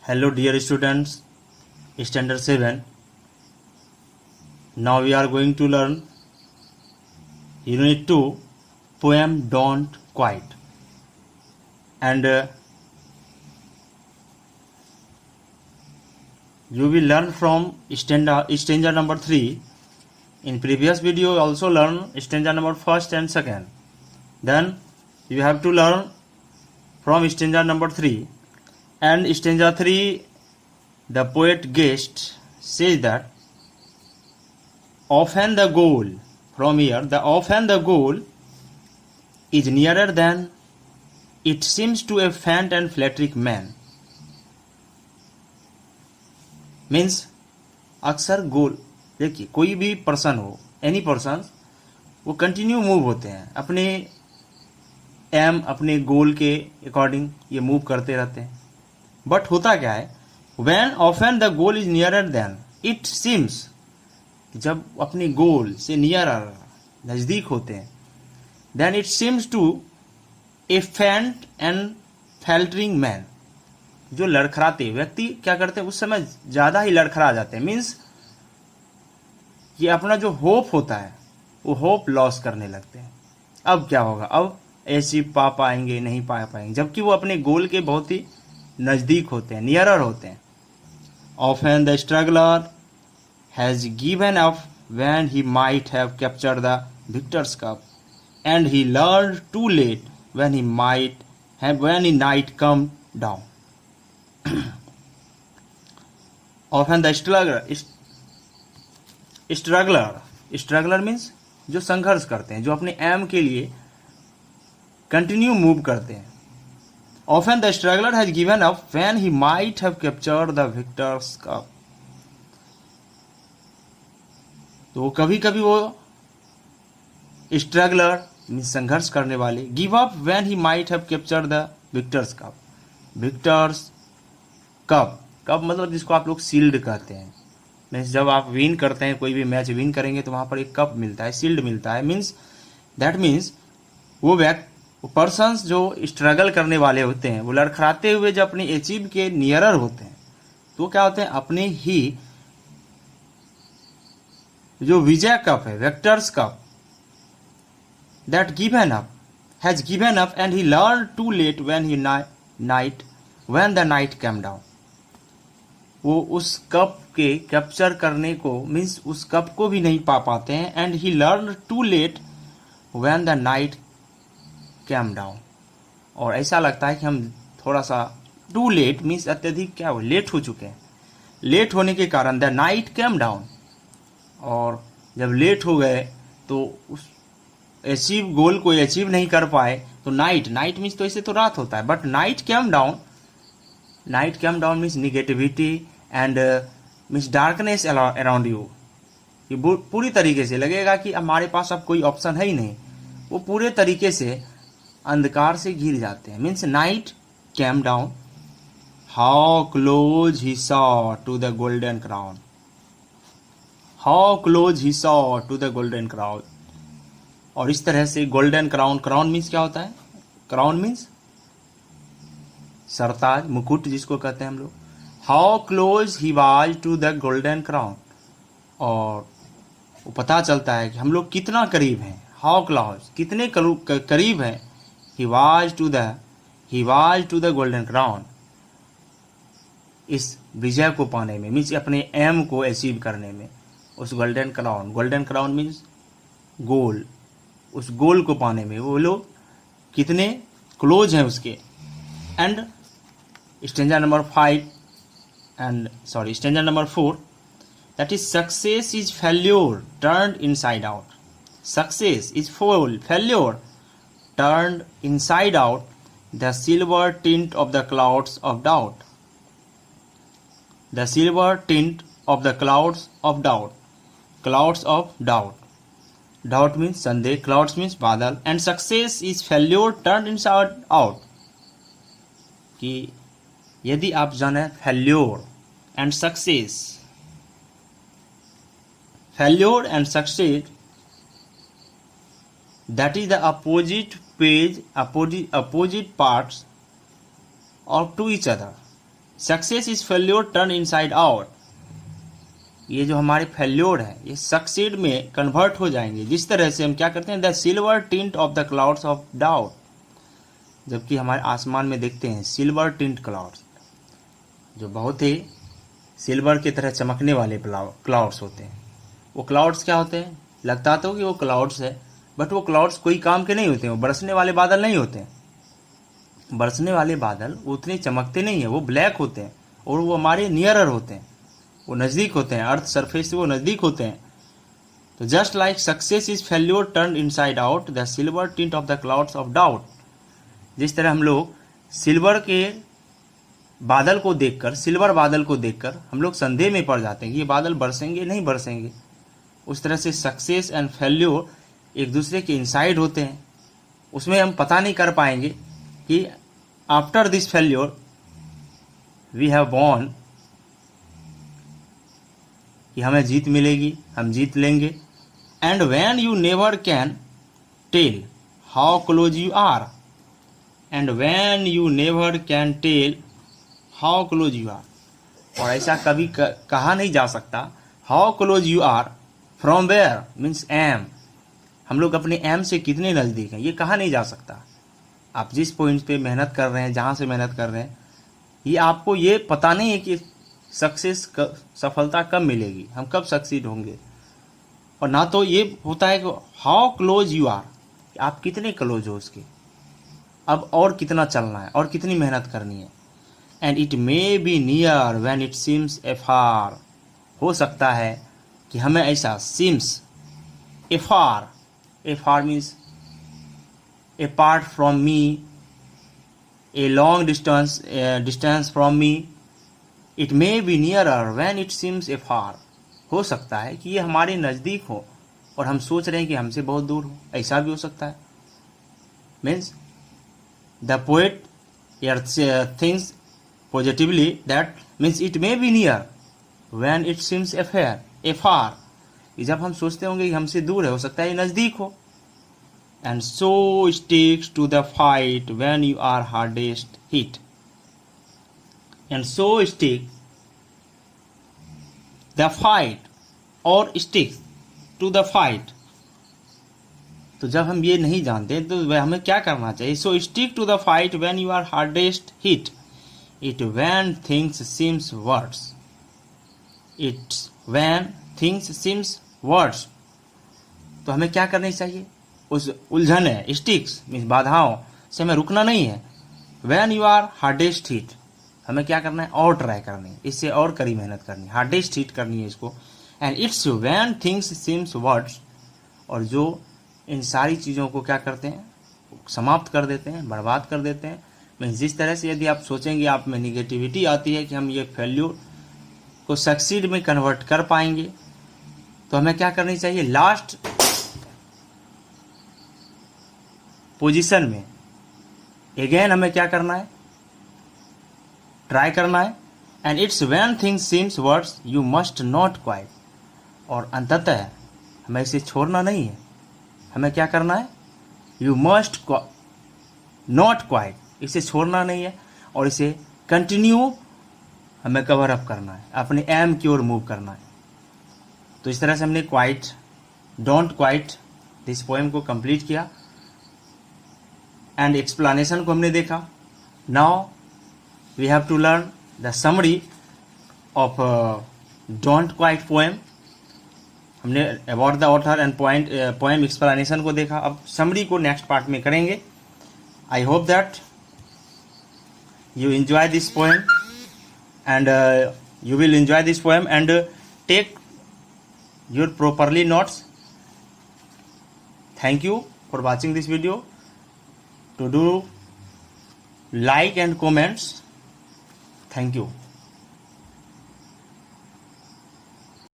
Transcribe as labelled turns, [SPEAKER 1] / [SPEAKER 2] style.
[SPEAKER 1] Hello dear students, standard 7. Now we are going to learn unit 2 poem Don't Quit, and you will learn from stanza number 3. In previous video you also learn stanza number 1st and 2nd. Then you have to learn from stanza number 3. And stanza 3, the poet Guest says that often the goal, from here, often the goal is nearer than it seems to a faint and flattery man. Means अक्सर गोल, देखिए कोई भी person हो, any person, वो continue move होते हैं अपने M, अपने गोल के अकॉर्डिंग ये मूव करते रहते हैं. बट होता क्या है, when often the goal is nearer than it seems, जब अपने गोल से नियरर, नज़दीक होते हैं, then it seems to a faint and फैल्टरिंग man, जो लड़खड़ाते व्यक्ति क्या करते हैं उस समय ज़्यादा ही लड़खड़ा जाते हैं. मीन्स ये अपना जो होप होता है वो होप लॉस करने लगते हैं. अब क्या होगा, अब ऐसी पा पाएंगे नहीं पा पाएंगे, जबकि वो अपने गोल के बहुत ही नज़दीक होते हैं, नियरर होते हैं. Often the struggler has given up when he might have captured the victor's cup, and he learn too late when he might have when he night come down. Often the struggler means जो संघर्ष करते हैं, जो अपने M के लिए continue move करते हैं. Often the struggler has given up when he might have captured the victor's cup. तो कभी कभी वो स्ट्रगलर मीन्स संघर्ष करने वाले give up when he might have captured the victor's cup. Victus cup, cup मतलब जिसको आप लोग सील्ड कहते हैं. मीन्स जब आप विन करते हैं, कोई भी मैच विन करेंगे तो वहाँ पर एक कप मिलता है, सील्ड मिलता है. मीन्स दैट मीन्स वो पर्सन्स जो स्ट्रगल करने वाले होते हैं, वो लड़खड़ाते हुए जब अपने अचीव के नियरर होते हैं, तो क्या होते हैं, अपने ही जो विजय कप है, victor's cup, that given up has given up and he learn too late when the night came down. वो उस कप के कैप्चर करने को, मीन्स उस कप को भी नहीं पा पाते हैं. And he learn too late when the night came down, और ऐसा लगता है कि हम थोड़ा सा टू लेट मीन्स अत्यधिक क्या हो, लेट हो चुके हैं. लेट होने के कारण द नाइट कैम डाउन, और जब लेट हो गए तो उस अचीव गोल को अचीव नहीं कर पाए, तो नाइट मीन्स तो ऐसे तो रात होता है, but night came down means negativity and means darkness around you. ये पूरी तरीके से लगेगा कि हमारे पास अब कोई ऑप्शन है ही नहीं, वो पूरे तरीके से अंधकार से घिर जाते हैं. Means night came down, how close he saw to the golden crown, how close he saw to the golden crown. और इस तरह से गोल्डन क्राउन मीन्स क्या होता है, क्राउन मीन्स सरताज, मुकुट जिसको कहते हैं हम लोग. How close he was to the golden crown, और वो पता चलता है कि हम लोग कितना करीब हैं. हाउ क्लोज, कितने करीब हैं. He was to the golden crown, इस विजय को पाने में, मीन्स अपने एम को अचीव करने में. उस गोल्डन क्राउन मीन्स गोल, उस गोल को पाने में वो लोग कितने क्लोज हैं उसके. And stanza number 4, that is success is failure turned inside out. Success is failure turned inside out, the silver tint of the clouds of doubt. The silver tint of the clouds of doubt. Clouds of doubt. Doubt means संदेह, clouds means बादल, and success is failure turned inside out. कि यदि आप जाने failure and success, that is the opposite parts of to each other. Success is failure turn inside out. ये जो हमारे failure है ये सक्सीड में कन्वर्ट हो जाएंगे। जिस तरह से हम क्या करते हैं, the silver tint of the clouds of doubt, जबकि हमारे आसमान में देखते हैं सिल्वर टिंट क्लाउड्स, जो बहुत ही सिल्वर की तरह चमकने वाले क्लाउड्स होते हैं। वो क्लाउड्स क्या होते हैं, लगता तो कि वो क्लाउड्स है, बट वो क्लाउड्स कोई काम के नहीं होते हैं, वो बरसने वाले बादल नहीं होते हैं। बरसने वाले बादल वो उतने चमकते नहीं हैं, वो ब्लैक होते हैं और वो हमारे नियरर होते हैं, वो नज़दीक होते हैं, अर्थ सरफेस से वो नज़दीक होते हैं। तो just like success is failure turn inside out the silver tint of the clouds of doubt. जिस तरह हम लोग सिल्वर के बादल को देखकर, सिल्वर बादल को देखकर हम लोग संदेह में पड़ जाते हैं कि ये बादल बरसेंगे नहीं बरसेंगे, उस तरह से सक्सेस एंड फेल्योर एक दूसरे के इनसाइड होते हैं। उसमें हम पता नहीं कर पाएंगे कि after this failure we have won, कि हमें जीत मिलेगी, हम जीत लेंगे। And when you never can tell how close you are, and when you never can tell how close you are, और ऐसा कभी कहा नहीं जा सकता how close you are from where means um, हम लोग अपने एम से कितने नज़दीक हैं ये कहा नहीं जा सकता। आप जिस पॉइंट पे मेहनत कर रहे हैं, जहाँ से मेहनत कर रहे हैं, ये आपको ये पता नहीं है कि सफलता कब मिलेगी, हम कब सक्सीड होंगे। और ना तो ये होता है कि हाउ क्लोज यू आर, आप कितने क्लोज हो उसके, अब और कितना चलना है और कितनी मेहनत करनी है। And it may be near when it seems afar, हो सकता है कि हमें ऐसा seems afar, afar means apart from me, a long distance from me, it may be nearer when it seems afar, हो सकता है कि ये हमारे नज़दीक हो और हम सोच रहे हैं कि हमसे बहुत दूर हो, ऐसा भी हो सकता है। Means the poet thinks positively that means it may be near when it seems afar, जब हम सोचते होंगे कि हमसे दूर है, हो सकता है ये नज़दीक हो। And so sticks to the fight when you are hardest hit, and so stick the fight और स्टिक टू द फाइट। तो जब हम ये नहीं जानते तो हमें क्या करना चाहिए, so stick to the fight when you are hardest hit, it when things seems words, it's when things seems words. तो हमें क्या करनी चाहिए, उस उलझन है स्टिक्स मीन्स बाधाओं से हमें रुकना नहीं है। When you are hardest hit, हमें क्या करना है, और ट्राई करनी है, इससे और कड़ी मेहनत करनी है, हार्डेस्ट हिट करनी है इसको। And it's when things seems words, और जो इन सारी चीज़ों को क्या करते हैं, समाप्त कर देते हैं, बर्बाद कर देते हैं। मीन्स जिस तरह से यदि आप सोचेंगे आप में निगेटिविटी आती है कि हम ये फेल्यूर को सक्सीड में कन्वर्ट कर पाएंगे, तो हमें क्या करनी चाहिए, लास्ट पोजीशन में अगेन हमें क्या करना है, ट्राई करना है। And it's when things seems words you must not quite, और अंततः हमें इसे छोड़ना नहीं है, हमें क्या करना है, यू मस्ट नॉट क्वाइट, इसे छोड़ना नहीं है और इसे कंटिन्यू हमें कवर अप करना है, अपने एम की ओर मूव करना है। तो इस तरह से हमने quit, don't quit this poem को कंप्लीट किया एंड एक्सप्लेनेशन को हमने देखा। Now we have to learn the summary of don't quit poem. हमने about the author and poem explanation को देखा, अब समरी को नेक्स्ट पार्ट में करेंगे। I hope that you enjoy this poem and you will enjoy this poem and take your properly notes. Thank you for watching this video. To do like and comments. Thank you.